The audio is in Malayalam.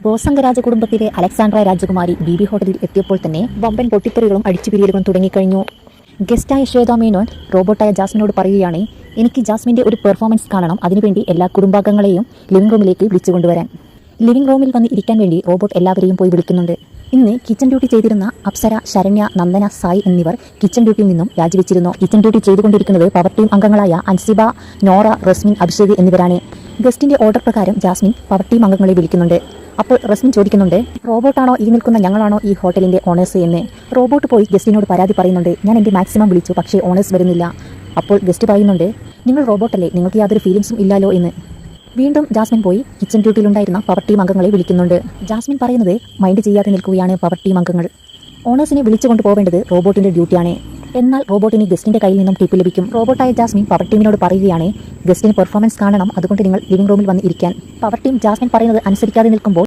ഗോസംഗ രാജകുടുംബത്തിലെ അലക്സാണ്ട്ര രാജകുമാരി ബിബി ഹോട്ടലിൽ എത്തിയപ്പോൾ തന്നെ വമ്പൻ പൊട്ടിത്തെറികളും അടിച്ചുപിരിയലുകളും തുടങ്ങിക്കഴിഞ്ഞു. ഗസ്റ്റായ ശ്വേത മേനോൻ റോബോട്ടായ ജാസ്മിനോട് പറയുകയാണ്, എനിക്ക് ജാസ്മിൻ്റെ ഒരു പെർഫോമൻസ് കാണണം, അതിനുവേണ്ടി എല്ലാ കുടുംബാംഗങ്ങളെയും ലിവിംഗ് റൂമിലേക്ക് വിളിച്ചുകൊണ്ടുവരാൻ. ലിവിംഗ് റൂമിൽ വന്ന് ഇരിക്കാൻ വേണ്ടി റോബോട്ട് എല്ലാവരെയും പോയി വിളിക്കുന്നുണ്ട്. ഇന്ന് കിച്ചൺ ഡ്യൂട്ടി ചെയ്തിരുന്ന അപ്സര, ശരണ്യ, നന്ദന, സായി എന്നിവർ കിച്ചൺ ഡ്യൂട്ടിയിൽ നിന്നും രാജിവെച്ചിരുന്നു. കിച്ചൺ ഡ്യൂട്ടി ചെയ്തുകൊണ്ടിരിക്കുന്നത് പവർ ടീം അംഗങ്ങളായ അൻസിബ, നോറ, റസ്മിൻ, അഭിഷേക് എന്നിവരാണ്. ഗസ്റ്റിന്റെ ഓർഡർ പ്രകാരം ജാസ്മിൻ പവർ ടീം അംഗങ്ങളെ വിളിക്കുന്നുണ്ട്. അപ്പോൾ റസ്മിൻ ചോദിക്കുന്നുണ്ട്, റോബോട്ടാണോ ഈ നിൽക്കുന്ന ഞങ്ങളാണോ ഈ ഹോട്ടലിന്റെ ഓണേഴ്സ് എന്ന്. റോബോട്ട് പോയി ഗസ്റ്റിനോട് പരാതി പറയുന്നുണ്ട്, ഞാൻ എൻ്റെ മാക്സിമം വിളിച്ചു, പക്ഷേ ഓണേഴ്സ് വരുന്നില്ല. അപ്പോൾ ഗസ്റ്റ് പറയുന്നുണ്ട്, നിങ്ങൾ റോബോട്ടല്ലേ, നിങ്ങൾക്ക് യാതൊരു ഫീലിംഗ്സും ഇല്ലല്ലോ എന്ന്. വീണ്ടും ജാസ്മിൻ പോയി കിച്ചൺ ഡ്യൂട്ടിയിലുണ്ടായിരുന്ന പവർ ടീം അംഗങ്ങളെ വിളിക്കുന്നുണ്ട്. ജാസ്മിൻ പറയുന്നത് മൈൻഡ് ചെയ്യാതെ നിൽക്കുകയാണ് പവർ ടീം അംഗങ്ങൾ. ഓണേഴ്സിനെ വിളിച്ചുകൊണ്ട് പോവേണ്ടത് റോബോട്ടിന്റെ ഡ്യൂട്ടിയാണ്. എന്നാൽ റോബോട്ടിന് ഗസ്റ്റിന്റെ കയ്യിൽ നിന്നും ടിപ്പ് ലഭിക്കും. റോബോട്ടായ ജാസ്മിൻ പവർ ടീമിനോട് പറയുകയാണ്, ഗസ്റ്റിന് പെർഫോമൻസ് കാണണം, അതുകൊണ്ട് നിങ്ങൾ ലിവിംഗ് റൂമിൽ വന്ന് ഇരിക്കാൻ. പവർ ടീം ജാസ്മിൻ പറയുന്നത് അനുസരിക്കാതെ നിൽക്കുമ്പോൾ